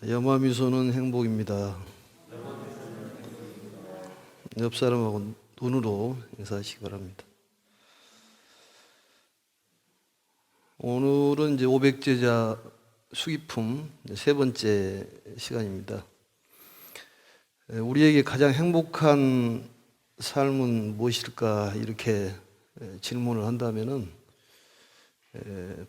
자, 염화미소는 행복입니다. 옆 사람하고 눈으로 인사하시기 바랍니다. 오늘은 이제 500제자 수기품 세 번째 시간입니다. 우리에게 가장 행복한 삶은 무엇일까 이렇게 질문을 한다면은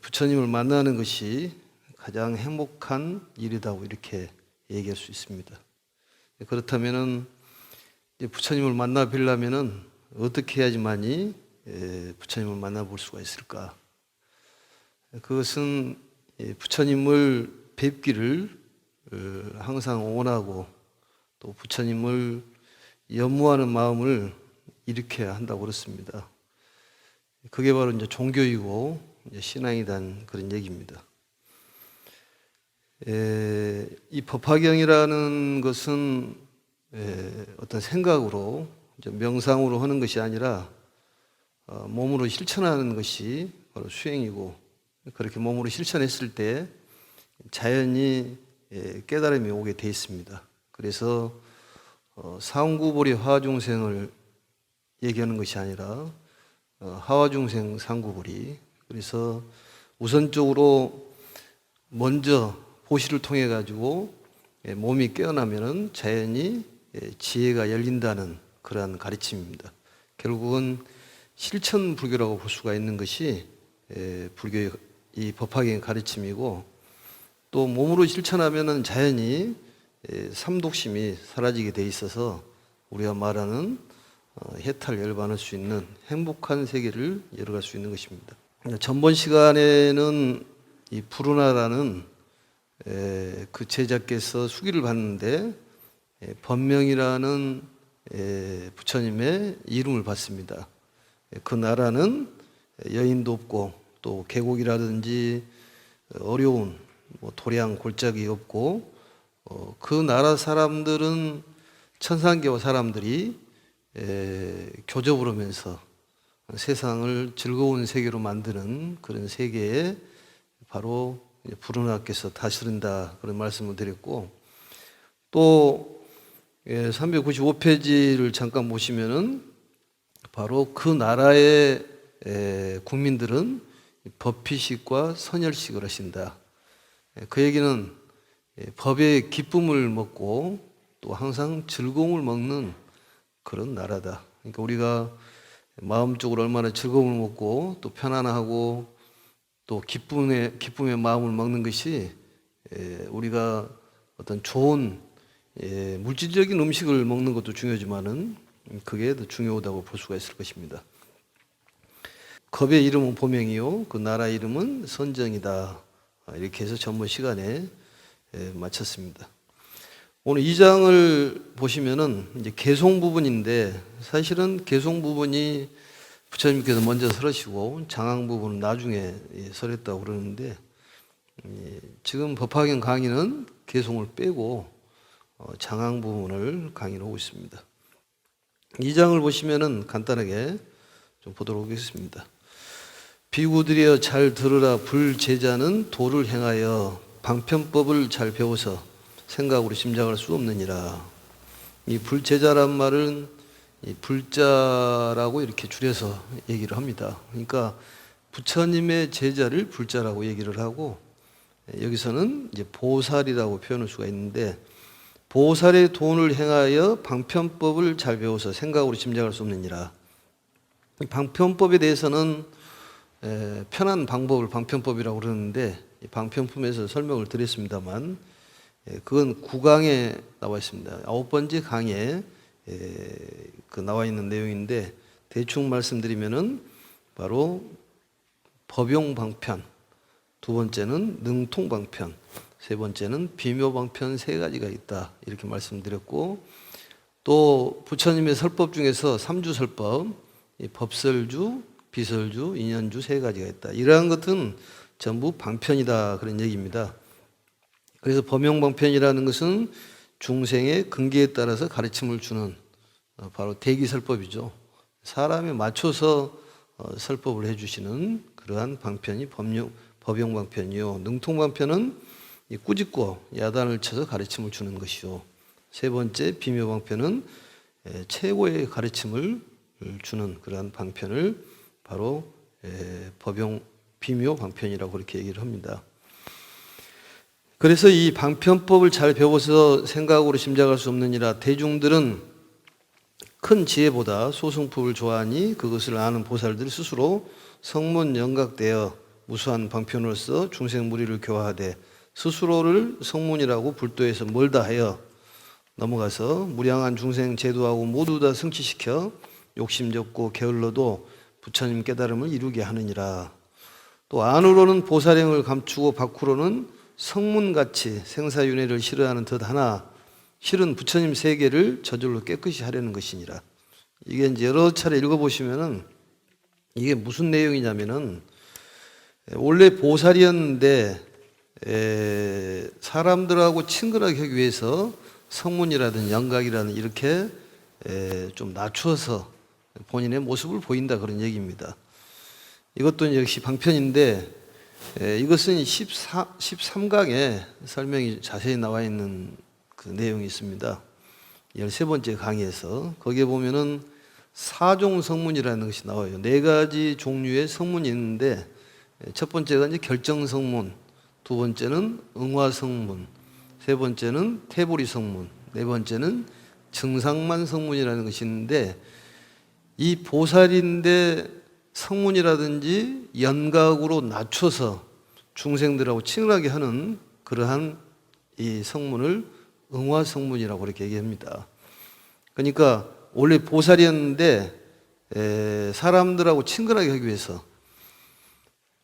부처님을 만나는 것이 가장 행복한 일이라고 이렇게 얘기할 수 있습니다. 그렇다면은 부처님을 만나 뵈려면은 어떻게 해야지만이 부처님을 만나볼 수가 있을까? 그것은 부처님을 뵙기를 항상 원하고 또 부처님을 염무하는 마음을 일으켜야 한다고 그렇습니다. 그게 바로 이제 종교이고 이제 신앙이란 그런 얘기입니다. 이 법화경이라는 것은 어떤 생각으로 명상으로 하는 것이 아니라 몸으로 실천하는 것이 바로 수행이고, 그렇게 몸으로 실천했을 때 자연히 깨달음이 오게 돼 있습니다. 그래서 사원구보리 화중생을 얘기하는 것이 아니라 하와중생 상구보리, 그래서 우선적으로 먼저 보시를 통해 가지고 몸이 깨어나면은 자연히 지혜가 열린다는 그러한 가르침입니다. 결국은 실천 불교라고 볼 수가 있는 것이 불교의 이 법화경의 가르침이고, 또 몸으로 실천하면은 자연히 삼독심이 사라지게 돼 있어서 우리가 말하는 해탈 열반할 수 있는 행복한 세계를 열어갈 수 있는 것입니다. 전번 시간에는 이 부르나라는 그 제자께서 수기를 받는데 법명이라는 부처님의 이름을 받습니다. 그 나라는 여인도 없고 또 계곡이라든지 어려운 도량 골짜기 없고, 그 나라 사람들은 천상계와 사람들이 교접을 하면서 세상을 즐거운 세계로 만드는 그런 세계에 바로 부르나께서 다스린다 그런 말씀을 드렸고, 또 395페이지를 잠깐 보시면은 바로 그 나라의 국민들은 법피식과 선열식을 하신다. 그 얘기는 법의 기쁨을 먹고 또 항상 즐거움을 먹는 그런 나라다. 그러니까 우리가 마음적으로 얼마나 즐거움을 먹고 또 편안하고 또 기쁨의 마음을 먹는 것이 우리가 어떤 좋은 물질적인 음식을 먹는 것도 중요하지만은 그게 더 중요하다고 볼 수가 있을 것입니다. 겁의 이름은 보명이요, 그 나라 이름은 선정이다. 이렇게 해서 전번 시간에 마쳤습니다. 오늘 2장을 보시면은 이제 개송 부분인데, 사실은 개송 부분이 부처님께서 먼저 설하시고 장항 부분은 나중에 설했다고 그러는데, 지금 법화경 강의는 개송을 빼고 장항 부분을 강의를 하고 있습니다. 2장을 보시면은 간단하게 좀 보도록 하겠습니다. 비구들이여 잘 들으라. 불제자는 도를 행하여 방편법을 잘 배워서 생각으로 짐작할 수 없느니라. 이 불제자란 말은 이 불자라고 이렇게 줄여서 얘기를 합니다. 그러니까 부처님의 제자를 불자라고 얘기를 하고, 여기서는 이제 보살이라고 표현할 수가 있는데, 보살의 돈을 행하여 방편법을 잘 배워서 생각으로 짐작할 수 없느니라. 이 방편법에 대해서는 편한 방법을 방편법이라고 그러는데, 방편품에서 설명을 드렸습니다만 그건 9강에 나와 있습니다. 9번째 강에 그 나와 있는 내용인데, 대충 말씀드리면은 바로 법용방편, 두 번째는 능통방편, 세 번째는 비묘방편, 세 가지가 있다 이렇게 말씀드렸고, 또 부처님의 설법 중에서 삼주설법, 법설주, 비설주, 인연주 세 가지가 있다. 이러한 것은 전부 방편이다 그런 얘기입니다. 그래서 법용방편이라는 것은 중생의 근기에 따라서 가르침을 주는 바로 대기설법이죠. 사람에 맞춰서 설법을 해주시는 그러한 방편이 법용방편이요. 능통방편은 이 꾸짖고 야단을 쳐서 가르침을 주는 것이요. 세 번째 비묘 방편은 최고의 가르침을 주는 그러한 방편을 바로 법용 비묘 방편이라고 그렇게 얘기를 합니다. 그래서 이 방편법을 잘 배워서 생각으로 짐작할 수 없느니라. 대중들은 큰 지혜보다 소승법을 좋아하니 그것을 아는 보살들 스스로 성문 영각되어 무수한 방편으로서 중생 무리를 교화하되 스스로를 성문이라고 불도에서 멀다 하여 넘어가서 무량한 중생 제도하고 모두 다 성취시켜 욕심적고 게을러도 부처님 깨달음을 이루게 하느니라. 또 안으로는 보살행을 감추고 밖으로는 성문같이 생사윤회를 싫어하는 듯하나 실은 부처님 세계를 저절로 깨끗이 하려는 것이니라. 이게 이제 여러 차례 읽어보시면은 이게 무슨 내용이냐면은 원래 보살이었는데 사람들하고 친근하게 하기 위해서 성문이라든 영각이라든 이렇게 좀 낮춰서 본인의 모습을 보인다 그런 얘기입니다. 이것도 역시 방편인데 이것은 13강에 설명이 자세히 나와 있는 그 내용이 있습니다. 13번째 강의에서 거기에 보면은 사종 성문이라는 것이 나와요. 4가지 종류의 성문이 있는데 첫 번째가 이제 결정 성문, 두 번째는 응화 성문, 세 번째는 태보리 성문, 네 번째는 증상만 성문이라는 것이 있는데 이 보살인데 성문이라든지 연각으로 낮춰서 중생들하고 친근하게 하는 그러한 이 성문을 응화 성문이라고 그렇게 얘기합니다. 그러니까 원래 보살이었는데 사람들하고 친근하게 하기 위해서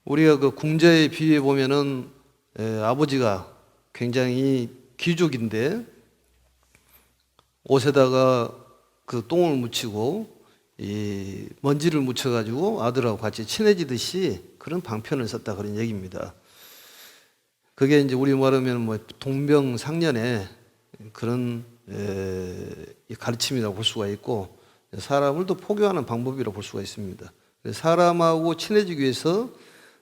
우리가 그 궁자에 비유해 보면은 아버지가 굉장히 귀족인데 옷에다가 그 똥을 묻히고 이 먼지를 묻혀가지고 아들하고 같이 친해지듯이 그런 방편을 썼다 그런 얘기입니다. 그게 이제 우리 말하면 뭐 동병상련의 그런 가르침이라고 볼 수가 있고 사람을 또 포교하는 방법이라고 볼 수가 있습니다. 사람하고 친해지기 위해서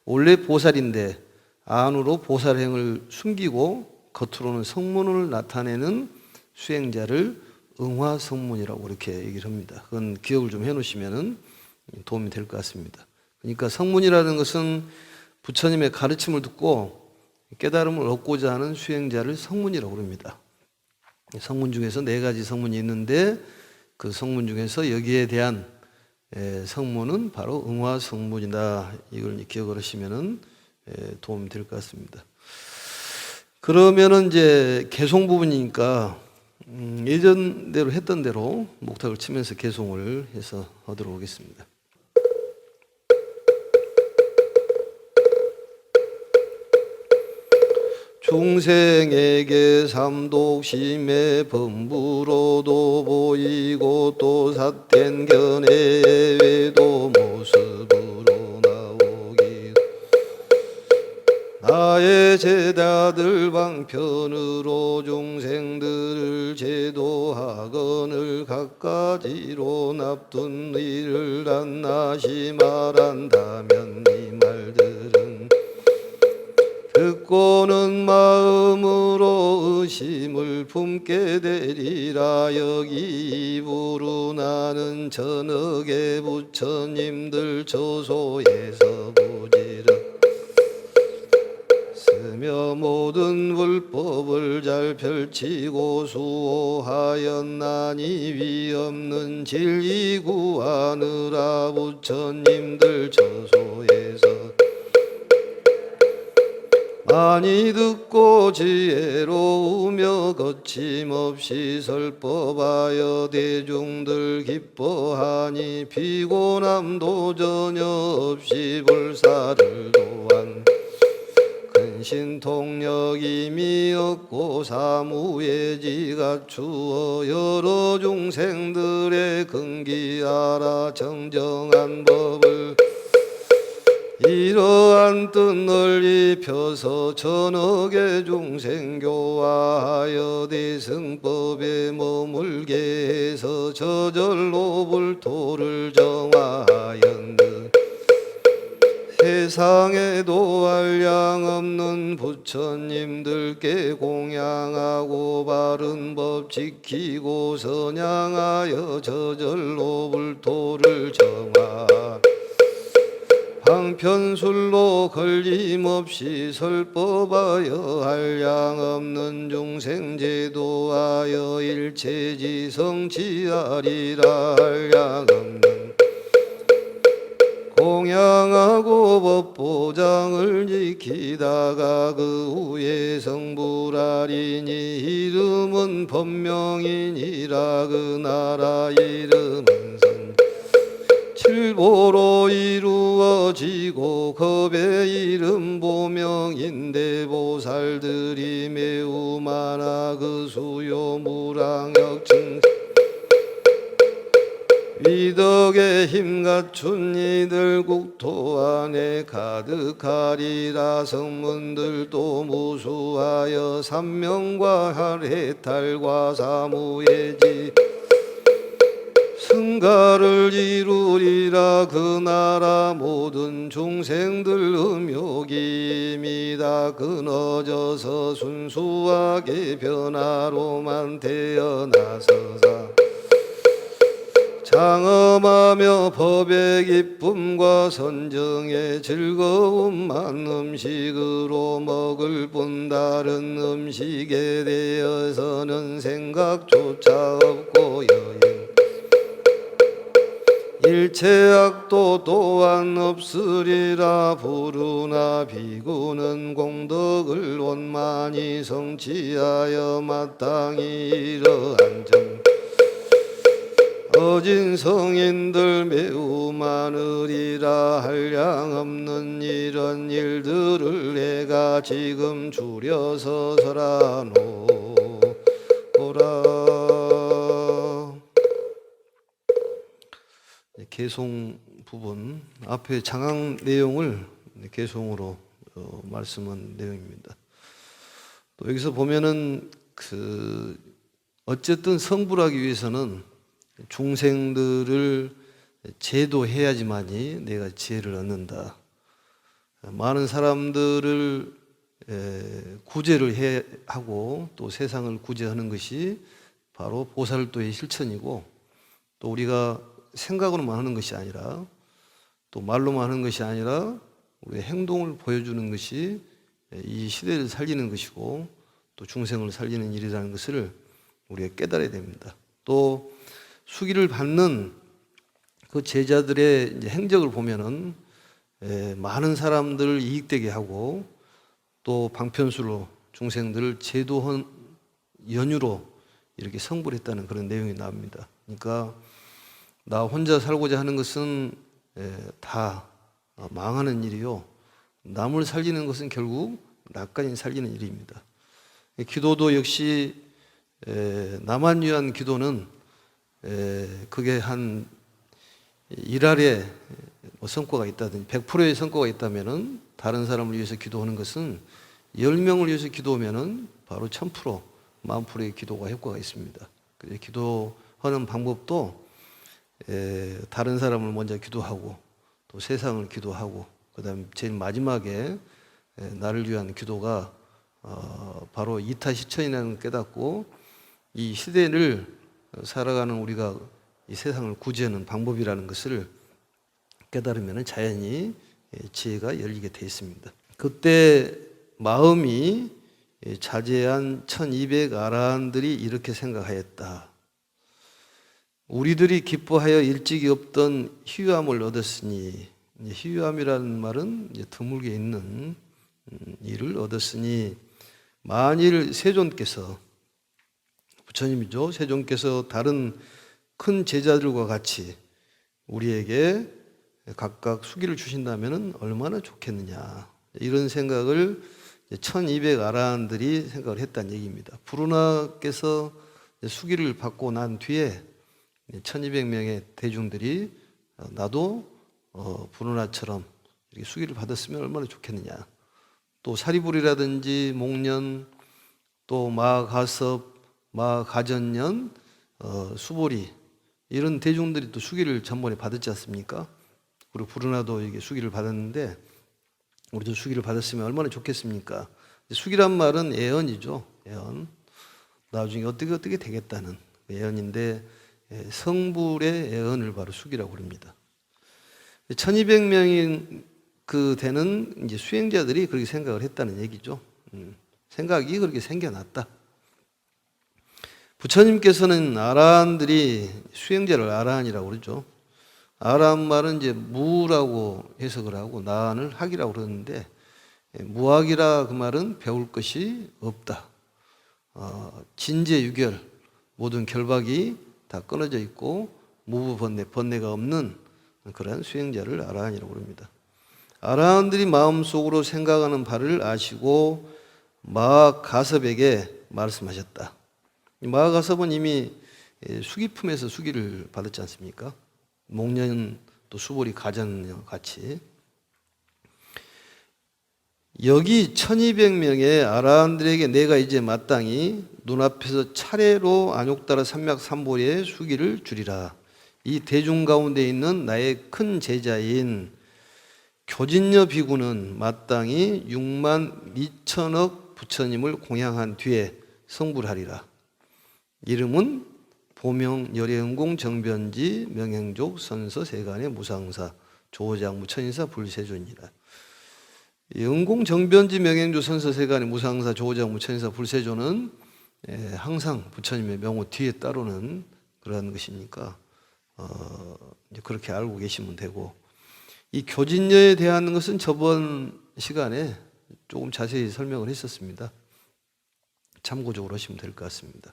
원래 보살인데 안으로 보살행을 숨기고 겉으로는 성문을 나타내는 수행자를 응화성문이라고 이렇게 얘기를 합니다. 그건 기억을 좀 해놓으시면 도움이 될 것 같습니다. 그러니까 성문이라는 것은 부처님의 가르침을 듣고 깨달음을 얻고자 하는 수행자를 성문이라고 합니다. 성문 중에서 4가지 성문이 있는데 그 성문 중에서 여기에 대한 성문은 바로 응화성문이다. 이걸 기억을 하시면 도움이 될 것 같습니다. 그러면은 이제 개송 부분이니까 예전대로 했던 대로 목탁을 치면서 개송을 해서 하도록 하겠습니다. 중생에게 삼독심의 범부로도 보이고 또 삿된 견해의 외도 모습으로 나오기 나의 제자들 방편으로 중생들을 제도하거늘 갖가지로 납둔 이를 안나시 말한다면 이 말들은 듣고는 마음으로 의심을 품게 되리라. 여기 입으로 나는 전억의 부처님들 조소에서 부지런히 쓰며 모든 불법을 잘 펼치고 수호하였나니 위없는 진리 구하느라 부처님들 조소에서 많이 듣고 지혜로우며 거침없이 설법하여 대중들 기뻐하니 피곤함도 전혀 없이 불사를 도한 근신통력임이 없고 사무예지 갖추어 여러 중생들의 근기하라 정정한 법을 이러한 뜻 널리 펴서 전억의 중생 교화하여 대승법에 머물게 해서 저절로 불토를 정화하였는 세상에도 한량 없는 부처님들께 공양하고 바른 법 지키고 선양하여 저절로 불토를 정하 방편술로 걸림없이 설법하여 한량 없는 중생 제도하여 일체지성 지하리라. 한량 없는 공양하고 법보장을 지키다가 그 후에 성불하리니 이름은 법명이니라. 그 나라 이름은 칠보로 이루어지고 겁의 이름 보명인데 보살들이 매우 많아 그 수요 무량역 증 위덕에 힘 갖춘 이들 국토 안에 가득하리라. 성문들도 무수하여 삼명과 할해탈과 사무예지 승가를 이루리라. 그 나라 모든 중생들 음욕입니다. 끊어져서 순수하게 변화로만 태어나서사 장엄하며 법의 기쁨과 선정의 즐거움만 음식으로 먹을 뿐 다른 음식에 대해서는 생각조차 없고 여행 일체악도 또한 없으리라. 부르나 비구는 공덕을 원만히 성취하여 마땅히 이러한 점 어진 성인들 매우 많으리라. 한량 없는 이런 일들을 내가 지금 줄여서 설하노라. 개송 부분 앞에 장학 내용을 개송으로 말씀한 내용입니다. 또 여기서 보면은 어쨌든 성불하기 위해서는 중생들을 제도해야지만이 내가 지혜를 얻는다. 많은 사람들을 구제를 하고 또 세상을 구제하는 것이 바로 보살도의 실천이고, 또 우리가 생각으로만 하는 것이 아니라 또 말로만 하는 것이 아니라 우리의 행동을 보여주는 것이 이 시대를 살리는 것이고 또 중생을 살리는 일이라는 것을 우리가 깨달아야 됩니다. 또 수기를 받는 그 제자들의 이제 행적을 보면은 많은 사람들을 이익되게 하고 또 방편수로 중생들을 제도한 연유로 이렇게 성불했다는 그런 내용이 나옵니다. 그러니까 나 혼자 살고자 하는 것은 다 망하는 일이요, 남을 살리는 것은 결국 나까지 살리는 일입니다. 기도도 역시 나만 위한 기도는 그게 한 1알에 성과가 있다든지 100%의 성과가 있다면은 다른 사람을 위해서 기도하는 것은 10명을 위해서 기도하면은 바로 1000%, 10,000%의 기도가 효과가 있습니다. 그래서 기도하는 방법도 다른 사람을 먼저 기도하고 또 세상을 기도하고 그다음에 제일 마지막에 나를 위한 기도가 바로 이타시천이라는 걸 깨닫고 이 시대를 살아가는 우리가 이 세상을 구제하는 방법이라는 것을 깨달으면 자연히 지혜가 열리게 되어 있습니다. 그때 마음이 자제한 1200 아라한들이 이렇게 생각하였다. 우리들이 기뻐하여 일찍이 없던 희유함을 얻었으니, 희유함이라는 말은 드물게 있는 일을 얻었으니, 만일 세존께서, 부처님이죠, 세존께서 다른 큰 제자들과 같이 우리에게 각각 수기를 주신다면 얼마나 좋겠느냐, 이런 생각을 1200 아라한들이 생각을 했다는 얘기입니다. 부르나께서 수기를 받고 난 뒤에 1200명의 대중들이 나도 부르나처럼 이렇게 수기를 받았으면 얼마나 좋겠느냐. 또 사리불이라든지 목련, 또 마가섭, 마가전년, 수보리, 이런 대중들이 또 수기를 전번에 받았지 않습니까? 그리고 부르나도 이게 수기를 받았는데 우리도 수기를 받았으면 얼마나 좋겠습니까? 수기란 말은 예언이죠. 예언. 나중에 어떻게 되겠다는 예언인데 성불의 예언을 바로 수기라고 합니다. 1200명이 되는 이제 수행자들이 그렇게 생각을 했다는 얘기죠. 생각이 그렇게 생겨났다. 부처님께서는 아라한들이 수행자를 아라한이라고 그러죠. 아라한 말은 이제 무라고 해석을 하고 나한을 학이라고 그러는데 무학이라 그 말은 배울 것이 없다. 진재유결 모든 결박이 다 끊어져 있고 무부번뇌가 없는 그런 수행자를 아라한이라고 합니다. 아라한들이 마음속으로 생각하는 바를 아시고 마가섭에게 말씀하셨다. 마가섭은 이미 수기품에서 수기를 받았지 않습니까? 목련 또 수보리 가전 같이. 여기 1200명의 아라한들에게 내가 이제 마땅히 눈앞에서 차례로 안욕따라 삼맥삼보리의 수기를 주리라. 이 대중 가운데 있는 나의 큰 제자인 교진여 비구는 마땅히 6만 2천억 부처님을 공양한 뒤에 성불하리라. 이름은 보명 열애응공 정변지 명행족 선서 세간의 무상사 조장 무천인사 불세존이라. 응공 정변지 명행조 선서 세간의 무상사 조장 무천인사 불세존은 항상 부처님의 명호 뒤에 따르는 그러한 것이니까 이제 그렇게 알고 계시면 되고, 이 교진여에 대한 것은 저번 시간에 조금 자세히 설명을 했었습니다. 참고적으로 하시면 될 것 같습니다.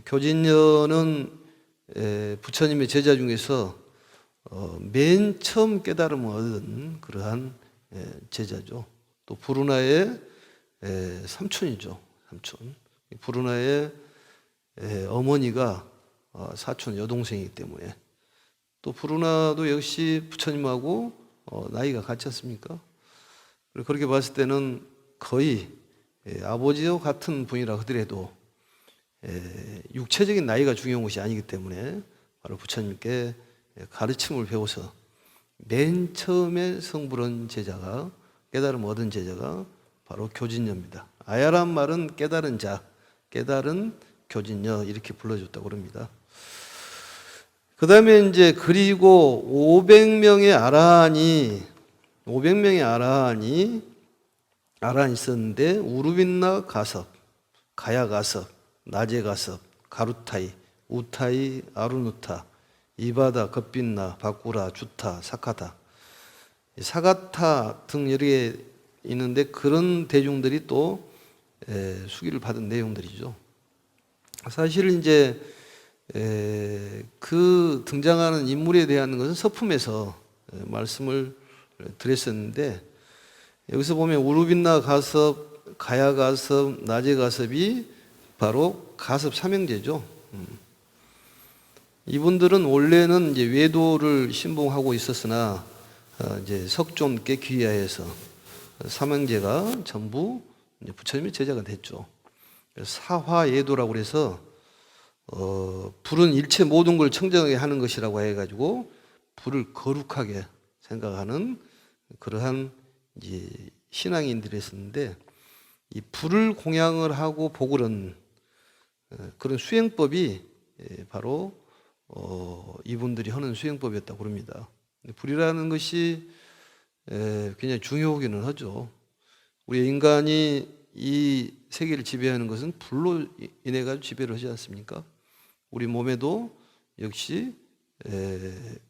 교진여는 부처님의 제자 중에서 맨 처음 깨달음을 얻은 그러한 제자죠. 또 부르나의 삼촌이죠. 삼촌. 부르나의 어머니가 사촌 여동생이기 때문에, 또 부르나도 역시 부처님하고 나이가 같지 않습니까? 그렇게 봤을 때는 거의 아버지와 같은 분이라 하더라도 육체적인 나이가 중요한 것이 아니기 때문에 바로 부처님께 가르침을 배워서 맨 처음에 성불한 제자가, 깨달음 얻은 제자가 바로 교진여입니다. 아야란 말은 깨달은 자, 깨달은 교진여 이렇게 불러줬다고 합니다. 그 다음에 이제 그리고 500명의 아라한이 있었는데 우르빈나 가섭, 가야 가섭, 나제 가섭, 가루타이, 우타이, 아루누타, 이바다, 겁빈나, 바꾸라, 주타, 사카타, 사가타 등 여러 개 있는데 그런 대중들이 또 수기를 받은 내용들이죠. 사실은 이제 그 등장하는 인물에 대한 것은 서품에서 말씀을 드렸었는데, 여기서 보면 우르빈나 가섭, 가야 가섭, 나제 가섭이 바로 가섭 삼형제죠. 이분들은 원래는 이제 외도를 신봉하고 있었으나 이제 석존께 귀하해서 삼형제가 전부 이제 부처님의 제자가 됐죠. 사화예도라고 해서 불은 일체 모든 걸 청정하게 하는 것이라고 해가지고 불을 거룩하게 생각하는 그러한 이제 신앙인들이었는데, 이 불을 공양을 하고 복을 그런 수행법이 바로 이분들이 하는 수행법이었다고 합니다. 불이라는 것이 굉장히 중요하기는 하죠. 우리 인간이 이 세계를 지배하는 것은 불로 인해 가지고 지배를 하지 않습니까? 우리 몸에도 역시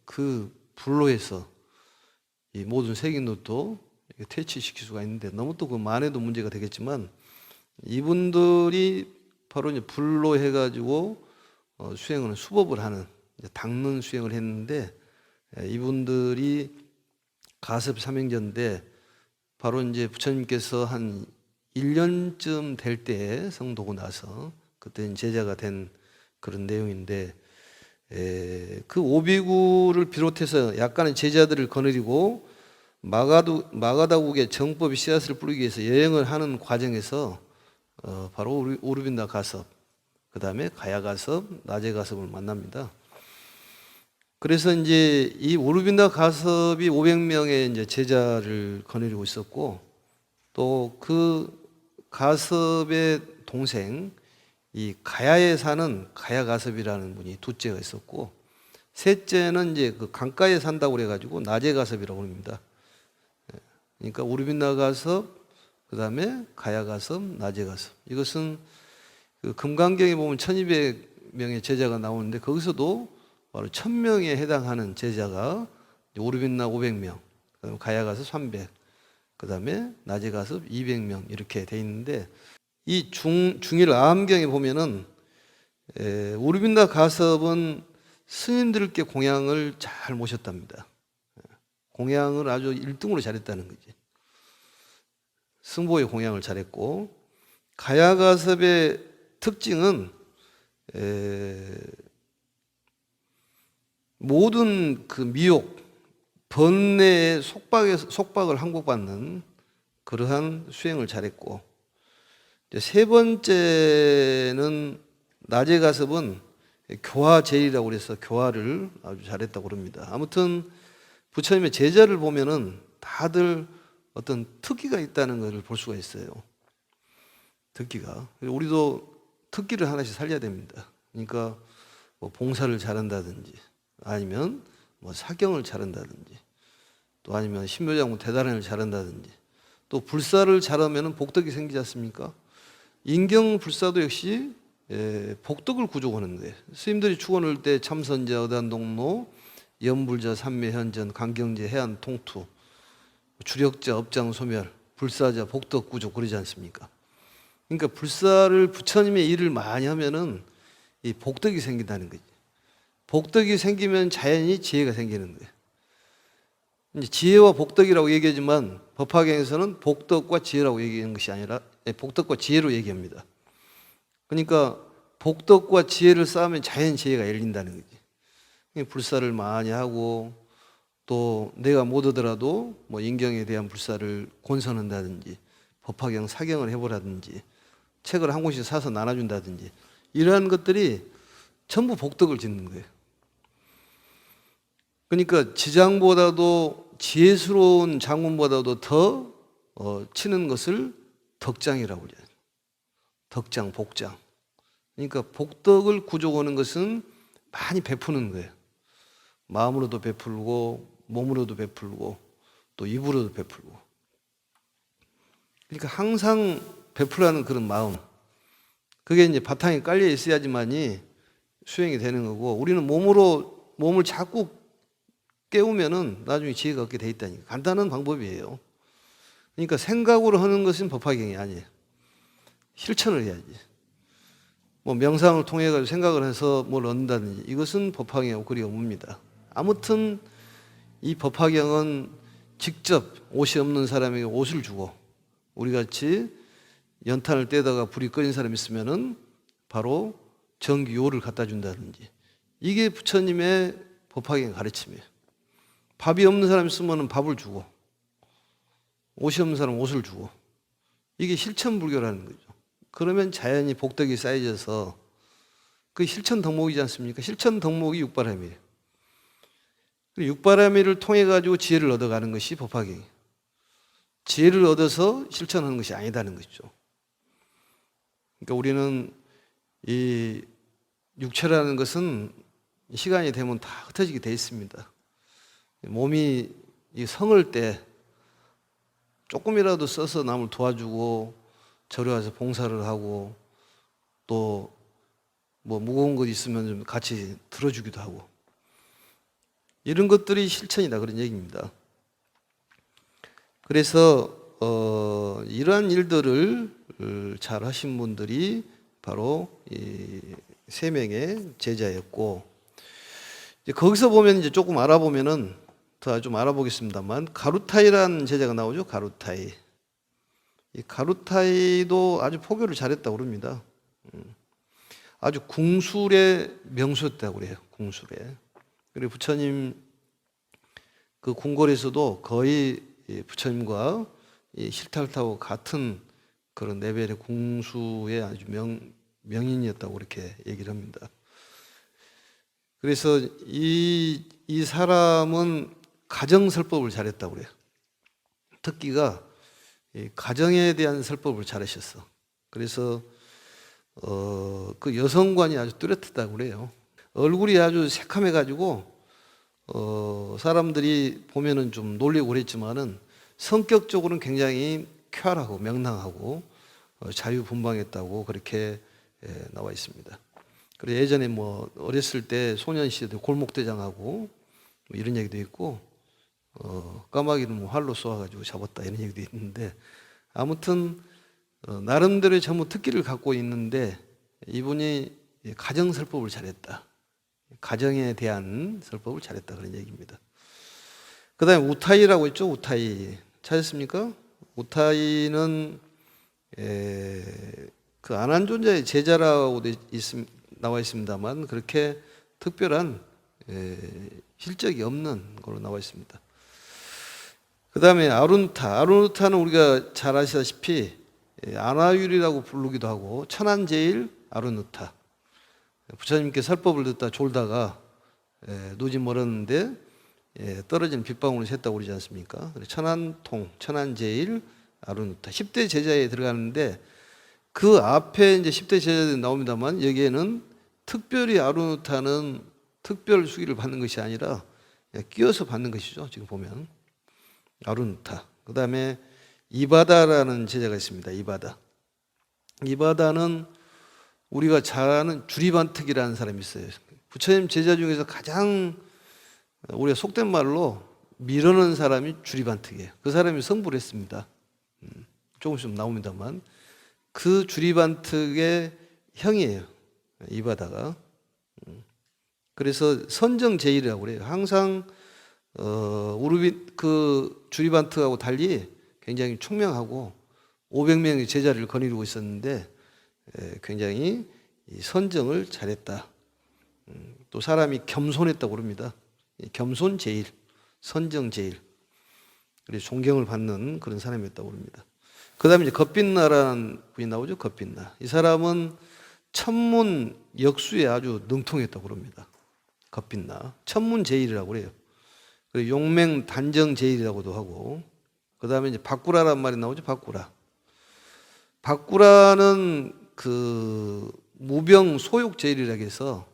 그 불로 해서 이 모든 세균도 퇴치시킬 수가 있는데, 너무 또 그 만해도 문제가 되겠지만, 이분들이 바로 이제 불로 해가지고 수행을 수법을 하는 닦는 수행을 했는데, 이분들이 가섭 삼형제인데 바로 이제 부처님께서 한 1년쯤 될 때에 성도고 나서 그때 제자가 된 그런 내용인데, 그 오비구를 비롯해서 약간의 제자들을 거느리고 마가다국의 정법의 씨앗을 뿌리기 위해서 여행을 하는 과정에서 바로 우르빈나 가섭, 그 다음에 가야 가섭, 나제 가섭을 만납니다. 그래서 이제 이 오르빈다 가섭이 500명의 이제 제자를 거느리고 있었고, 또 그 가섭의 동생 이 가야에 사는 가야 가섭이라는 분이 둘째가 있었고, 셋째는 이제 그 강가에 산다고 그래가지고 나제 가섭이라고 합니다. 그러니까 오르빈다 가섭, 그 다음에 가야 가섭, 나제 가섭. 이것은 그 금강경에 보면 1200명의 제자가 나오는데, 거기서도 바로 1000명에 해당하는 제자가 오르빈나 500명, 그다음에 가야 가섭 300, 그다음에 나제 가섭 200명 이렇게 돼 있는데, 이 중일 아함경에 보면은 오르빈나 가섭은 스님들께 공양을 잘 모셨답니다. 공양을 아주 1등으로 잘했다는 거지. 승보의 공양을 잘했고, 가야 가섭의 특징은 모든 그 미혹, 번뇌의 속박을 항복받는 그러한 수행을 잘했고, 세 번째는 나제 가섭은 교화제일이라고 그래서 교화를 아주 잘했다고 그럽니다. 아무튼 부처님의 제자를 보면은 다들 어떤 특기가 있다는 것을 볼 수가 있어요. 특기가. 우리도 특기를 하나씩 살려야 됩니다. 그러니까 뭐 봉사를 잘한다든지, 아니면 뭐 사경을 잘한다든지, 또 아니면 신묘장구 대단을 잘한다든지, 또 불사를 잘하면 복덕이 생기지 않습니까? 인경불사도 역시 복덕을 구족하는 거예요. 스님들이 축원할 때 참선자, 의단동로, 연불자, 삼매현전, 강경제, 해안통투, 주력자, 업장소멸, 불사자, 복덕 구족 그러지 않습니까? 그러니까 불사를 부처님의 일을 많이 하면은 이 복덕이 생긴다는 거지. 복덕이 생기면 자연히 지혜가 생기는 거예요. 이제 지혜와 복덕이라고 얘기하지만 법화경에서는 복덕과 지혜라고 얘기하는 것이 아니라 복덕과 지혜로 얘기합니다. 그러니까 복덕과 지혜를 쌓으면 자연 지혜가 열린다는 거지. 불사를 많이 하고, 또 내가 못 얻더라도 뭐 인경에 대한 불사를 권선한다든지, 법화경 사경을 해보라든지, 책을 한 권씩 사서 나눠준다든지, 이러한 것들이 전부 복덕을 짓는 거예요. 그러니까 지장보다도 지혜스러운 장군보다도 더 치는 것을 덕장이라고 그래요. 덕장, 복장. 그러니까 복덕을 구족하는 것은 많이 베푸는 거예요. 마음으로도 베풀고, 몸으로도 베풀고, 또 입으로도 베풀고. 그러니까 항상 베풀라는 그런 마음. 그게 이제 바탕에 깔려 있어야지만이 수행이 되는 거고, 우리는 몸을 자꾸 깨우면은 나중에 지혜가 얻게 돼 있다니까. 간단한 방법이에요. 그러니까 생각으로 하는 것은 법화경이 아니에요. 실천을 해야지. 뭐 명상을 통해 가지고 생각을 해서 뭘 얻는다든지, 이것은 법화경의 거리가 멉니다. 아무튼 이 법화경은 직접 옷이 없는 사람에게 옷을 주고, 우리 같이 연탄을 떼다가 불이 꺼진 사람이 있으면은 바로 전기요를 갖다 준다든지, 이게 부처님의 법화경의 가르침이에요. 밥이 없는 사람이 있으면 밥을 주고, 옷이 없는 사람은 옷을 주고, 이게 실천불교라는 거죠. 그러면 자연히 복덕이 쌓여져서, 그 실천 덕목이지 않습니까? 실천 덕목이 육바라밀이에요. 육바라밀을 통해 가지고 지혜를 얻어가는 것이 법화경이에요. 지혜를 얻어서 실천하는 것이 아니다는 것이죠. 그러니까 우리는 이 육체라는 것은 시간이 되면 다 흩어지게 돼 있습니다. 몸이 성을 때 조금이라도 써서 남을 도와주고, 절에 와서 봉사를 하고, 또 뭐 무거운 것 있으면 좀 같이 들어주기도 하고, 이런 것들이 실천이다 그런 얘기입니다. 그래서 이러한 일들을 잘 하신 분들이 바로 이 세 명의 제자였고, 이제 거기서 보면 이제 조금 알아보면은 더 좀 알아보겠습니다만, 가루타이라는 제자가 나오죠. 가루타이. 이 가루타이도 아주 포교를 잘했다고 그럽니다. 아주 궁술의 명수였다고 그래요. 궁술에. 그리고 부처님 그 궁궐에서도 거의 부처님과 실타르타하고 같은 그런 레벨의 궁수의 아주 명인이었다고 그렇게 얘기를 합니다. 그래서 이 사람은 가정설법을 잘했다고 그래요. 특기가 이 가정에 대한 설법을 잘하셨어. 그래서 그 여성관이 아주 뚜렷하다고 그래요. 얼굴이 아주 새카매가지고 사람들이 보면은 좀 놀리고 그랬지만은 성격적으로는 굉장히 쾌활하고 명랑하고 자유분방했다고 그렇게 나와 있습니다. 그리고 예전에 뭐 어렸을 때 소년시대 골목대장하고 뭐 이런 얘기도 있고 까마귀를 뭐 활로 쏘아가지고 잡았다 이런 얘기도 있는데 아무튼 나름대로의 전부 특기를 갖고 있는데 이분이 가정설법을 잘했다. 가정에 대한 설법을 잘했다 그런 얘기입니다. 그 다음에 우타이라고 있죠. 우타이 찾았습니까? 우타이는 그 안한존자의 제자라고 나와 있습니다만 그렇게 특별한 실적이 없는 걸로 나와 있습니다. 그 다음에 아룬타는 우리가 잘 아시다시피 안화율이라고 부르기도 하고 천안제일 아룬우타. 부처님께 설법을 듣다 졸다가 누지 멀었는데 떨어진 빗방울을 샜다고 그러지 않습니까? 천안통, 천안제일 아룬우타. 10대 제자에 들어가는데 그 앞에 이제 10대 제자들이 나옵니다만 여기에는 특별히 아룬우타는 특별 수기를 받는 것이 아니라 끼어서 받는 것이죠. 지금 보면 아룬우타. 그 다음에 이바다라는 제자가 있습니다. 이바다는 우리가 잘 아는 주리반특이라는 사람이 있어요. 부처님 제자 중에서 가장 우리가 속된 말로 미루는 사람이 주리반특이에요. 그 사람이 성불을 했습니다. 조금씩 나옵니다만 그 주리반특의 형이에요. 이바다가. 그래서 선정제일이라고 그래요. 항상 그 주리반특하고 달리 굉장히 총명하고 500명의 제자를 거느리고 있었는데 굉장히 선정을 잘했다. 또 사람이 겸손했다고 그럽니다. 겸손제일, 선정제일. 그래서 존경을 받는 그런 사람이었다고 그럽니다. 그 다음에 이제 겁빛나라는 분이 나오죠. 겁빛나. 이 사람은 천문 역수에 아주 능통했다고 그럽니다. 겁빛나. 천문제일이라고 그래요. 그리고 용맹 단정제일이라고도 하고 그 다음에 이제 박구라란 말이 나오죠. 박구라는 그 무병 소욕제일이라고 해서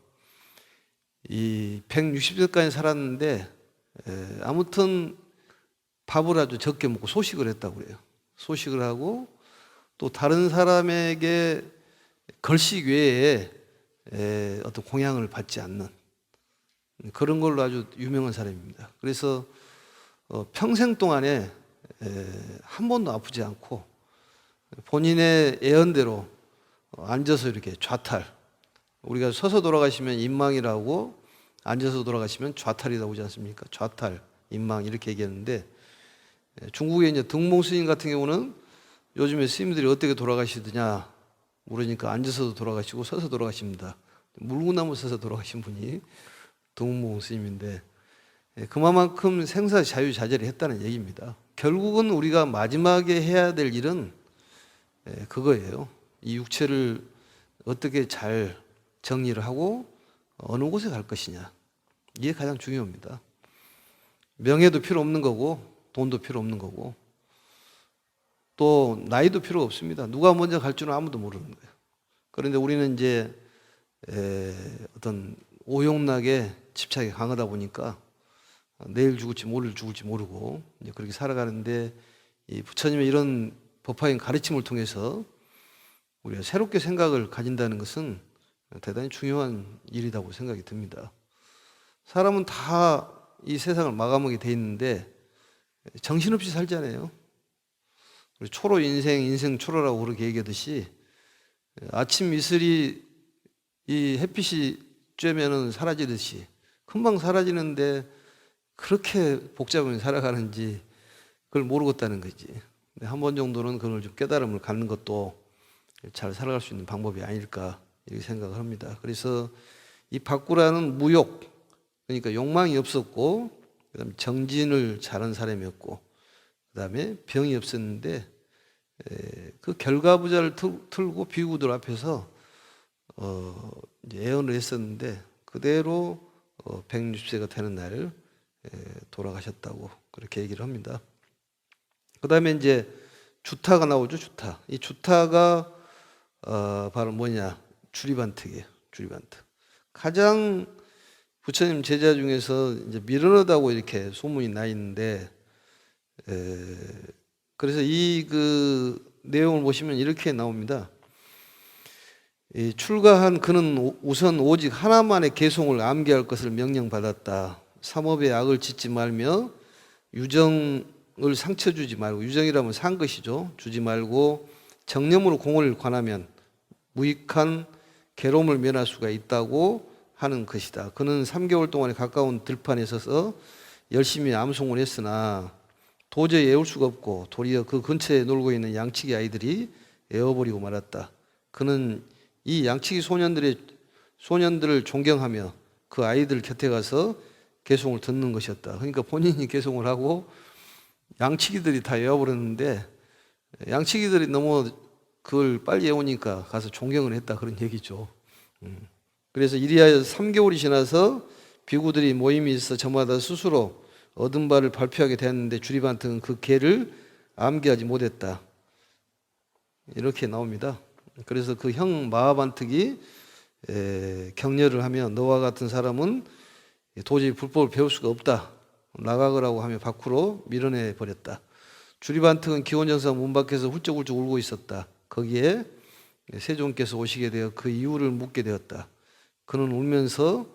이 160세까지 살았는데 아무튼 밥을 아주 적게 먹고 소식을 했다고 그래요. 소식을 하고 또 다른 사람에게 걸식 외에 어떤 공양을 받지 않는 그런 걸로 아주 유명한 사람입니다. 그래서 평생 동안에 한 번도 아프지 않고 본인의 예언대로 앉아서 이렇게 좌탈, 우리가 서서 돌아가시면 인망이라고 앉아서 돌아가시면 좌탈이라고 하지 않습니까? 좌탈, 인망 이렇게 얘기했는데 중국의 이제 등몽 스님 같은 경우는 요즘에 스님들이 어떻게 돌아가시느냐 물으니까 앉아서도 돌아가시고 서서 돌아가십니다. 물구나무 서서 돌아가신 분이 등몽 스님인데 그만큼 생사 자유자재를 했다는 얘기입니다. 결국은 우리가 마지막에 해야 될 일은 그거예요. 이 육체를 어떻게 잘 정리를 하고 어느 곳에 갈 것이냐. 이게 가장 중요합니다. 명예도 필요 없는 거고 돈도 필요 없는 거고 또 나이도 필요 없습니다. 누가 먼저 갈 줄은 아무도 모르는 거예요. 그런데 우리는 이제 어떤 오용락에 집착이 강하다 보니까 내일 죽을지 오늘 죽을지 모르고 이제 그렇게 살아가는데 이 부처님의 이런 법화인 가르침을 통해서 우리가 새롭게 생각을 가진다는 것은 대단히 중요한 일이라고 생각이 듭니다. 사람은 다 이 세상을 마감하게 돼 있는데 정신없이 살잖아요. 초로 인생 초로라고 그렇게 얘기하듯이 아침 이슬이 이 햇빛이 쬐면은 사라지듯이 금방 사라지는데 그렇게 복잡하게 살아가는지 그걸 모르겠다는 거지. 한 번 정도는 그걸 좀 깨달음을 갖는 것도 잘 살아갈 수 있는 방법이 아닐까 이렇게 생각을 합니다. 그래서 이 박구라는 무욕, 그러니까 욕망이 없었고 그다음에 정진을 잘한 사람이었고 그다음에 병이 없었는데 그 결과부자를 틀고 비구들 앞에서 이제 예언을 했었는데 그대로 160세가 되는 날 돌아가셨다고 그렇게 얘기를 합니다. 그 다음에 이제 주타가 나오죠. 주타. 이 주타가 바로 뭐냐? 주리반특이에요. 주리반특. 가장 부처님 제자 중에서 이제 미련하다고 이렇게 소문이 나 있는데, 그래서 이 그 내용을 보시면 이렇게 나옵니다. 출가한 그는 우선 오직 하나만의 개송을 암기할 것을 명령받았다. 삼업의 악을 짓지 말며 유정을 상처 주지 말고, 유정이라면 산 것이죠. 주지 말고 정념으로 공을 관하면 무익한 괴로움을 면할 수가 있다고 하는 것이다. 그는 3개월 동안에 가까운 들판에 서서 열심히 암송을 했으나 도저히 애울 수가 없고 도리어 그 근처에 놀고 있는 양치기 아이들이 애워버리고 말았다. 그는 이 양치기 소년들을 존경하며 그 아이들 곁에 가서 개송을 듣는 것이었다. 그러니까 본인이 개송을 하고 양치기들이 다 외워버렸는데 양치기들이 너무 그걸 빨리 외우니까 가서 존경을 했다, 그런 얘기죠. 그래서 이리하여 3개월이 지나서 비구들이 모임이 있어 저마다 스스로 얻은 바를 발표하게 되었는데 주리반특은 그 계를 암기하지 못했다. 이렇게 나옵니다. 그래서 그 형 마하반특이 격려를 하며 너와 같은 사람은 도저히 불법을 배울 수가 없다. 나가거라고 하며 밖으로 밀어내 버렸다. 주리반특은 기원정사 문 밖에서 훌쩍훌쩍 울고 있었다. 거기에 세존께서 오시게 되어 그 이유를 묻게 되었다. 그는 울면서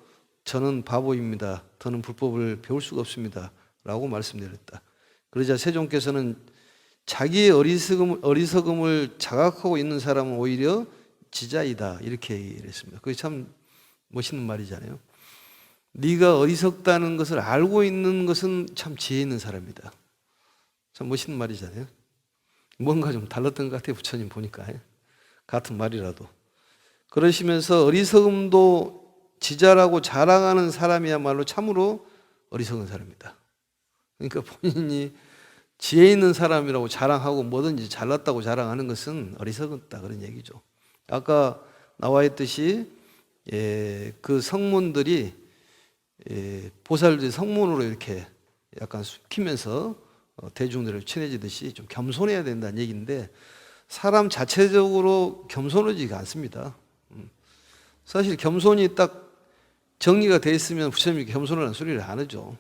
저는 바보입니다. 더는 불법을 배울 수가 없습니다. 라고 말씀드렸다. 그러자 세존께서는 자기의 어리석음을 자각하고 있는 사람은 오히려 지자이다, 이렇게 얘기를 했습니다. 그게 참 멋있는 말이잖아요. 네가 어리석다는 것을 알고 있는 것은 참 지혜 있는 사람이다. 참 멋있는 말이잖아요. 뭔가 좀 달랐던 것 같아요. 부처님 보니까 같은 말이라도. 그러시면서 어리석음도 지자라고 자랑하는 사람이야말로 참으로 어리석은 사람이다. 그러니까 본인이 지혜 있는 사람이라고 자랑하고 뭐든지 잘났다고 자랑하는 것은 어리석었다, 그런 얘기죠. 아까 나와 있듯이 그 성문들이 보살들이 성문으로 이렇게 약간 숨기면서 대중들을 친해지듯이 좀 겸손해야 된다는 얘기인데 사람 자체적으로 겸손하지가 않습니다. 사실 겸손이 딱 정리가 돼 있으면 부처님이 겸손하는 소리를 안 하죠.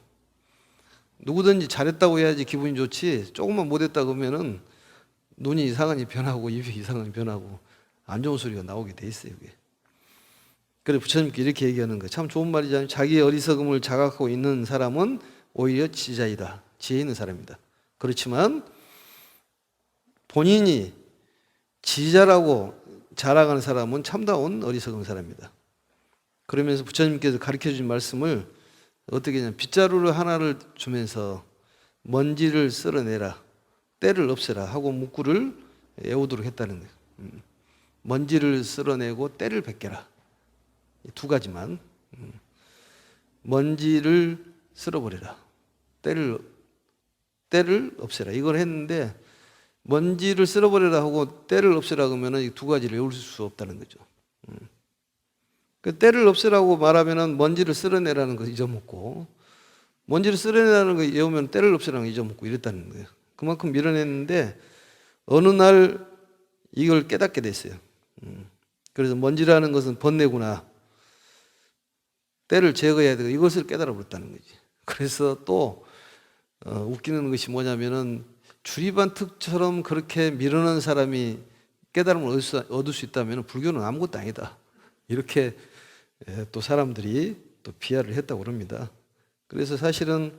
누구든지 잘했다고 해야지 기분이 좋지, 조금만 못했다 그러면은 눈이 이상하게 변하고 입이 이상하게 변하고 안 좋은 소리가 나오게 돼 있어요. 이게. 그래 부처님께 이렇게 얘기하는 거예요. 참 좋은 말이잖아요. 자기의 어리석음을 자각하고 있는 사람은 오히려 지자이다, 지혜 있는 사람이다. 그렇지만 본인이 지자라고 자랑하는 사람은 참다운 어리석은 사람이다. 그러면서 부처님께서 가르쳐준 말씀을 어떻게 하냐면 빗자루를 하나를 주면서 먼지를 쓸어내라, 때를 없애라 하고 문구를 외우도록 했다는 거예요. 먼지를 쓸어내고 때를 베껴라. 두 가지만. 먼지를 쓸어버려라, 때를 없애라. 이걸 했는데 먼지를 쓸어버려라 하고 때를 없애라 그러면 이 두 가지를 외울 수 없다는 거죠. 그 때를 없애라고 말하면 먼지를 쓸어내라는 거 잊어먹고, 먼지를 쓸어내라는 거 외우면 때를 없애라는 거 잊어먹고 이랬다는 거예요. 그만큼 밀어냈는데 어느 날 이걸 깨닫게 됐어요. 그래서 먼지라는 것은 번뇌구나, 때를 제거해야 되고 이것을 깨달아 버렸다는 거지. 그래서 또 웃기는 것이 뭐냐면은 주리반특처럼 그렇게 밀어넣은 사람이 깨달음을 얻을 수 있다면 불교는 아무것도 아니다, 이렇게 또 사람들이 또 비하를 했다고 그럽니다. 그래서 사실은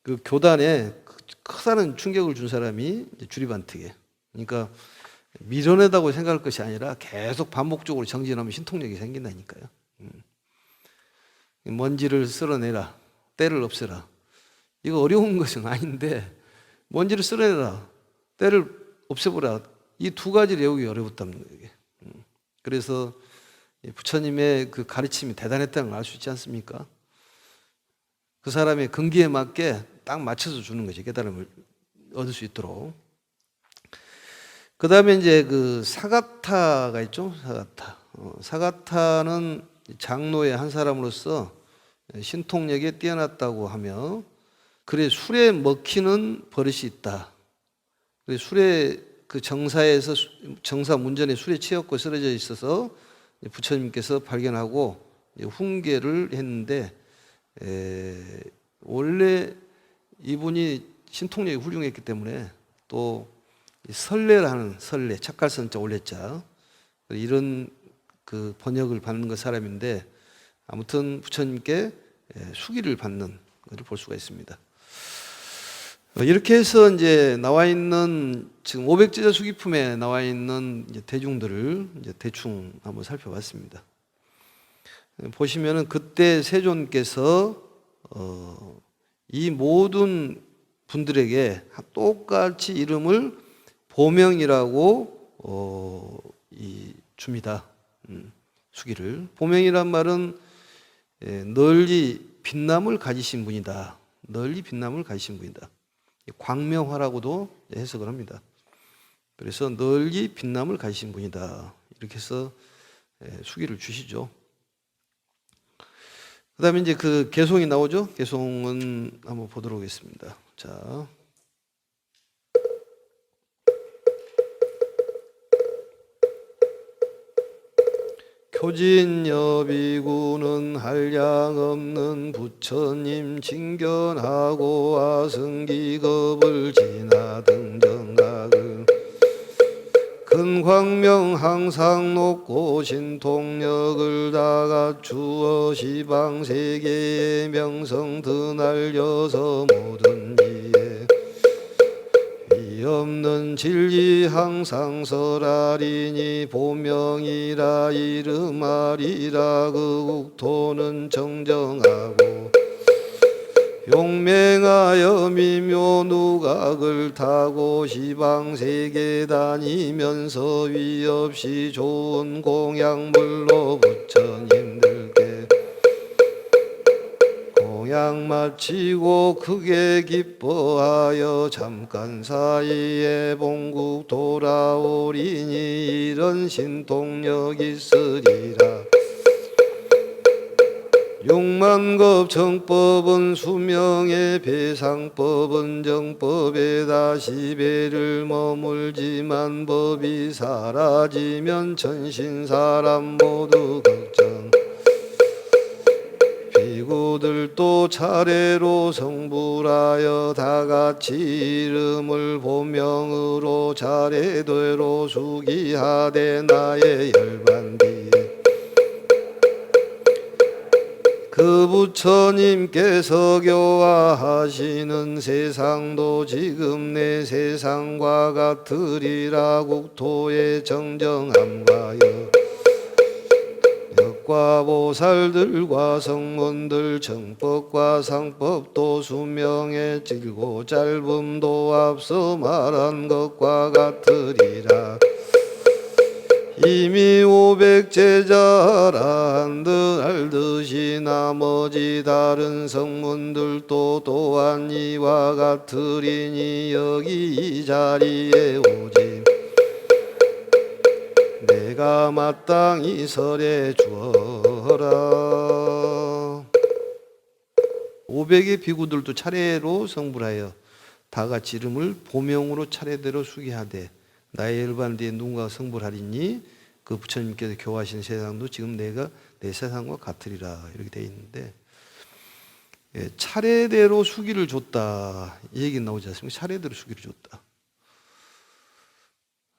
그 교단에 크다는 충격을 준 사람이 주리반특이에요. 그러니까 밀어내다고 생각할 것이 아니라 계속 반복적으로 정진하면 신통력이 생긴다니까요. 먼지를 쓸어내라, 때를 없애라. 이거 어려운 것은 아닌데 먼지를 쓸어내라, 때를 없애보라, 이 두 가지를 외우기 어려웠다는 거예요. 그래서 부처님의 그 가르침이 대단했다는 걸 알 수 있지 않습니까? 그 사람의 근기에 맞게 딱 맞춰서 주는 것이 깨달음을 얻을 수 있도록. 그 다음에 이제 그 사가타가 있죠. 사가타. 사가타는 장로의 한 사람으로서 신통력에 뛰어났다고 하며, 그래 술에 먹히는 버릇이 있다. 그래 술에 그 정사에서 정사 문전에 술에 취했고 쓰러져 있어서 부처님께서 발견하고 훈계를 했는데, 원래 이분이 신통력이 훌륭했기 때문에 또 설례라는 설례, 착갈선자 올레자 이런 그 번역을 받는 그 사람인데, 아무튼 부처님께 수기를 받는 것을 볼 수가 있습니다. 이렇게 해서 이제 나와 있는 지금 500제자 수기품에 나와 있는 이제 대중들을 이제 대충 한번 살펴봤습니다. 보시면은 그때 세존께서 이 모든 분들에게 똑같이 이름을 보명이라고 줍니다. 수기를. 보명이란 말은 널리 빛남을 가지신 분이다. 널리 빛남을 가지신 분이다. 광명화라고도 해석을 합니다. 그래서 널리 빛남을 가지신 분이다. 이렇게 해서 수기를 주시죠. 그 다음에 이제 그 개송이 나오죠. 개송은 한번 보도록 하겠습니다. 자. 교진여비구는 한량없는 부처님 징견하고 와승기겁을 지나등 정각을 근광명 항상 높고 신통력을 다 갖추어 시방세계의 명성 드날려서 모든 지혜 없는 진리 항상 설하리니 보명이라 이름하리라 그 국토는 정정하고 용맹하여 미묘 누각을 타고 시방세계 다니면서 위없이 좋은 공양물로 부처님들께 공양 마치고 크게 기뻐하여 잠깐 사이에 본국 돌아오리니 이런 신통력 있으리라. 육만급 정법은 수명의 배상법은 정법에 다시 배를 머물지만 법이 사라지면 천신사람 모두 걱정. 비구들도 차례로 성불하여 다같이 이름을 보명으로 차례대로 수기하되 나의 열반뒤에 그 부처님께서 교화하시는 세상도 지금 내 세상과 같으리라. 국토의 정정함과여 역과 보살들과 성문들 정법과 상법도 수명의 길고 짧음도 앞서 말한 것과 같으리라. 이미 500제자라 한듯 알듯이 나머지 다른 성문들도 또한 이와 같으리니 여기 이 자리에 오지 내가 마땅히 설해 주어라. 500의 비구들도 차례로 성불하여 다같이 이름을 보명으로 차례대로 수기하되 나의 열반뒤에 누군가 성불하리니 그 부처님께서 교화하신 세상도 지금 내가 내 세상과 같으리라. 이렇게 되어 있는데, 차례대로 수기를 줬다 이 얘기 나오지 않습니까? 차례대로 수기를 줬다.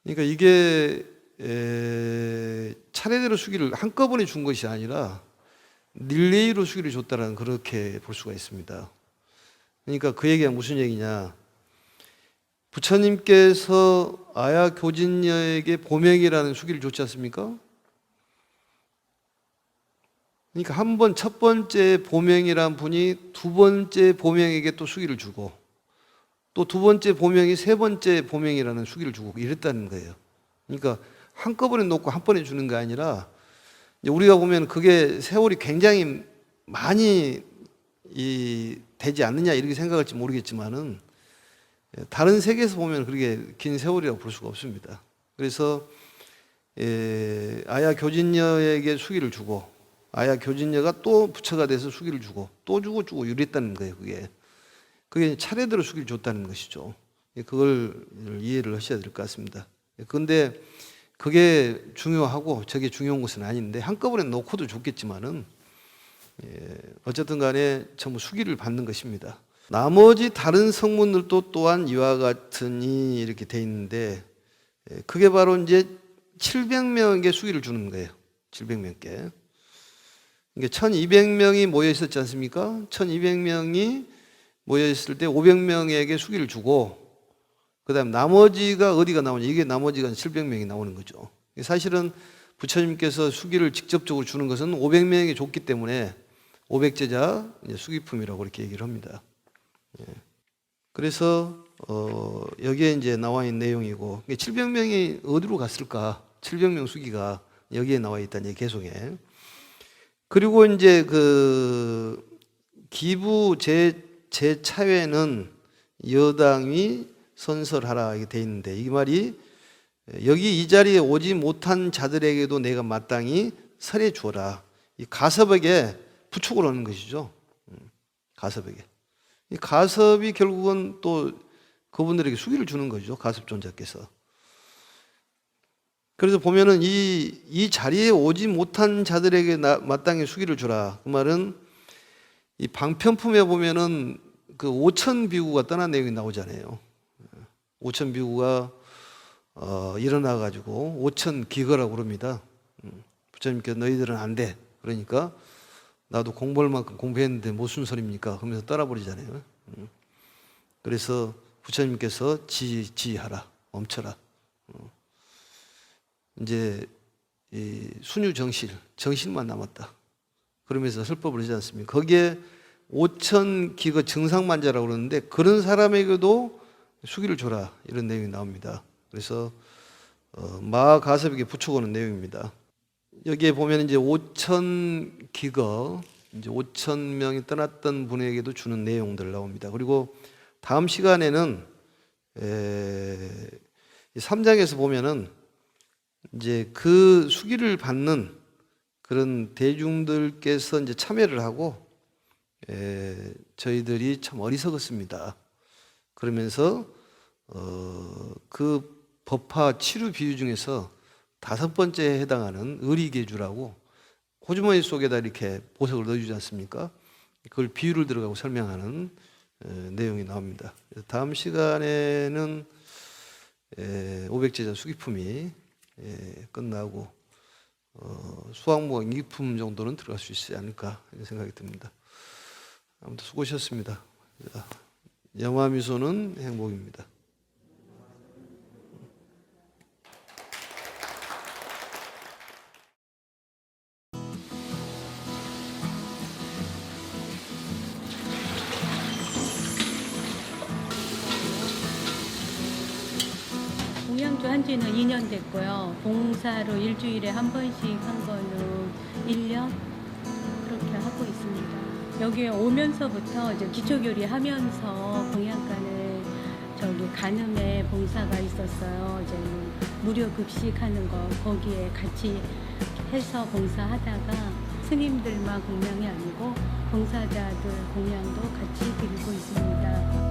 그러니까 이게 차례대로 수기를 한꺼번에 준 것이 아니라 릴레이로 수기를 줬다라는 그렇게 볼 수가 있습니다. 그러니까 그 얘기가 무슨 얘기냐? 부처님께서 아야 교진녀에게 보명이라는 수기를 줬지 않습니까? 그러니까 한 번 첫 번째 보명이란 분이 두 번째 보명에게 또 수기를 주고 또 두 번째 보명이 세 번째 보명이라는 수기를 주고 이랬다는 거예요. 그러니까 한꺼번에 놓고 한 번에 주는 게 아니라 우리가 보면 그게 세월이 굉장히 많이 되지 않느냐 이렇게 생각할지 모르겠지만은 다른 세계에서 보면 그렇게 긴 세월이라고 볼 수가 없습니다. 그래서 아야 교진녀에게 수기를 주고 아야 교진녀가 또 부처가 돼서 수기를 주고 또 주고 이랬다는 거예요. 그게 차례대로 수기를 줬다는 것이죠. 그걸 이해를 하셔야 될 것 같습니다. 그런데 그게 중요하고 저게 중요한 것은 아닌데 한꺼번에 놓고도 좋겠지만은 어쨌든 간에 전부 수기를 받는 것입니다. 나머지 다른 성문들도 또한 이와 같으니 이렇게 돼 있는데 그게 바로 이제 700명에게 수기를 주는 거예요. 700명께. 그러니까 1200명이 모여 있었지 않습니까? 1200명이 모여 있을 때 500명에게 수기를 주고 그다음 나머지가 어디가 나오냐? 이게 나머지가 700명이 나오는 거죠. 사실은 부처님께서 수기를 직접적으로 주는 것은 500명에게 줬기 때문에 500제자 수기품이라고 이렇게 얘기를 합니다. 그래서 여기에 이제 나와 있는 내용이고 700명이 어디로 갔을까? 700명 수기가 여기에 나와 있다니 계속에. 그리고 이제 그 기부 제차회는 여당이 선설하라 이게 돼 있는데 이 말이 여기 이 자리에 오지 못한 자들에게도 내가 마땅히 설해 주어라. 이 가섭에게 부축을 하는 것이죠. 가섭에게. 이 가섭이 결국은 또 그분들에게 수기를 주는 거죠. 가섭존자께서. 그래서 보면은 이 자리에 오지 못한 자들에게 마땅히 수기를 주라. 그 말은 이 방편품에 보면은 그 5천 비구가 떠난 내용이 나오잖아요. 5천 비구가 일어나 가지고 5천 기거라고 그럽니다. 부처님께서 너희들은 안 돼. 그러니까 나도 공부할 만큼 공부했는데 무슨 소리입니까? 하면서 떠나버리잖아요. 그래서 부처님께서 지하라, 멈춰라. 이제 이 순유 정실만 남았다. 그러면서 설법을 하지 않습니까? 거기에 5천 기거 증상만자라고 그러는데 그런 사람에게도 수기를 줘라 이런 내용이 나옵니다. 그래서 마가섭에게 부축하는 내용입니다. 여기에 보면 이제 5천 기거, 이제 5천 명이 떠났던 분에게도 주는 내용들 나옵니다. 그리고 다음 시간에는 3장에서 보면은 이제 그 수기를 받는 그런 대중들께서 이제 참여를 하고 저희들이 참 어리석었습니다. 그러면서 그 법화 치루 비유 중에서 5번째에 해당하는 의리계주라고 호주머니 속에다 이렇게 보석을 넣어주지 않습니까? 그걸 비유를 들어가고 설명하는 내용이 나옵니다. 다음 시간에는 500제자 수기품이 끝나고 수학무학 이기품 정도는 들어갈 수 있지 않을까 이런 생각이 듭니다. 아무튼 수고하셨습니다. 염화미소는 행복입니다. 공양주 한 지는 2년 됐고요. 봉사로 일주일에 한 번씩 한 거는 1년 그렇게 하고 있습니다. 여기에 오면서부터 이제 기초교리 하면서 공양가는 저기 간음에 봉사가 있었어요. 이제 무료 급식하는 거 거기에 같이 해서 봉사하다가 스님들만 공양이 아니고 봉사자들 공양도 같이 드리고 있습니다.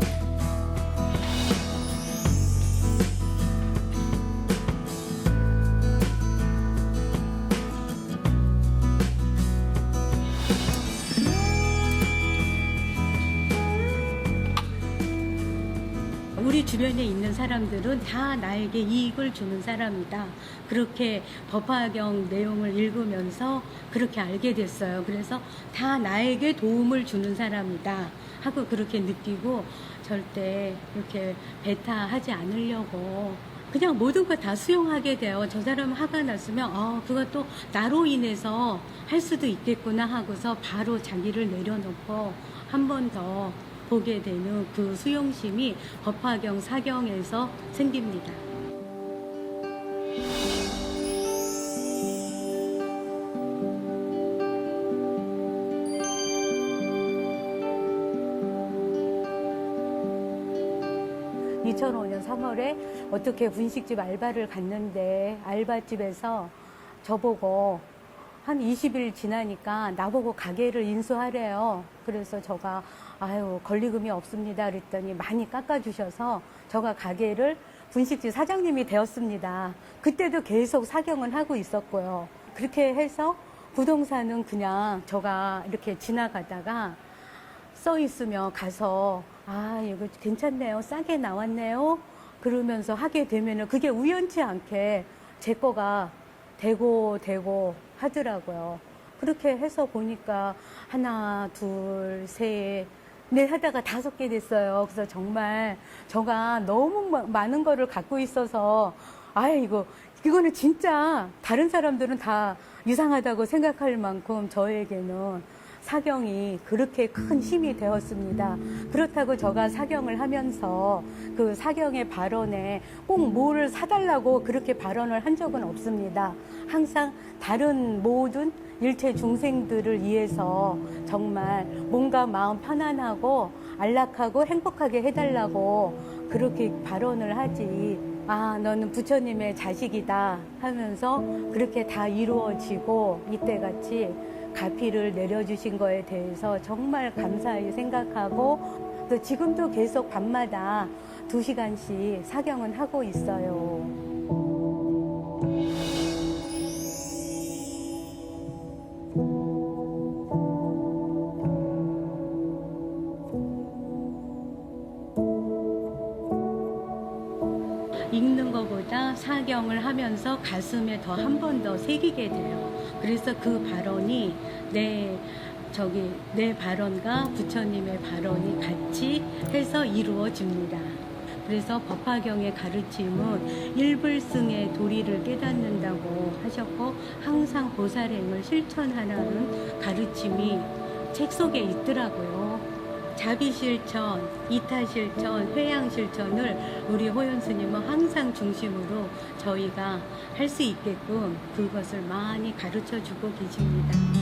우리 주변에 있는 사람들은 다 나에게 이익을 주는 사람이다. 그렇게 법화경 내용을 읽으면서 그렇게 알게 됐어요. 그래서 다 나에게 도움을 주는 사람이다 하고 그렇게 느끼고 절대 이렇게 배타하지 않으려고 그냥 모든 거 다 수용하게 돼요. 저 사람 화가 났으면 그것도 나로 인해서 할 수도 있겠구나 하고서 바로 자기를 내려놓고 한 번 더 보게 되는 그 수용심이 법화경 사경에서 생깁니다. (2005년 3월에) 어떻게 분식집 알바를 갔는데 알바집에서 저보고 한 20일 지나니까 나보고 가게를 인수하래요. 그래서 저가 아유 권리금이 없습니다 그랬더니 많이 깎아주셔서 저가 가게를 분식집 사장님이 되었습니다. 그때도 계속 사경은 하고 있었고요. 그렇게 해서 부동산은 그냥 저가 이렇게 지나가다가 써 있으면 가서 아 이거 괜찮네요, 싸게 나왔네요 그러면서 하게 되면은 그게 우연치 않게 제 거가 되고 하더라고요. 그렇게 해서 보니까 하나, 둘, 셋, 넷 하다가 5개 됐어요. 그래서 정말 저가 너무 많은 거를 갖고 있어서 이거는 진짜 다른 사람들은 다 이상하다고 생각할 만큼 저에게는 사경이 그렇게 큰 힘이 되었습니다. 그렇다고 제가 사경을 하면서 그 사경의 발언에 꼭 뭐를 사달라고 그렇게 발언을 한 적은 없습니다. 항상 다른 모든 일체 중생들을 위해서 정말 몸과 마음 편안하고 안락하고 행복하게 해달라고 그렇게 발언을 하지. 아, 너는 부처님의 자식이다 하면서 그렇게 다 이루어지고 이때같이 가피를 내려주신 거에 대해서 정말 감사히 생각하고 또 지금도 계속 밤마다 2시간씩 사경은 하고 있어요. 읽는 것보다 사경을 하면서 가슴에 더 한 번 더 새기게 돼요. 그래서 그 발언이 내 발언과 부처님의 발언이 같이 해서 이루어집니다. 그래서 법화경의 가르침은 일불승의 도리를 깨닫는다고 하셨고 항상 보살행을 실천하라는 가르침이 책 속에 있더라고요. 자비실천, 이타실천, 회양실천을 우리 호연스님은 항상 중심으로 저희가 할 수 있게끔 그것을 많이 가르쳐 주고 계십니다.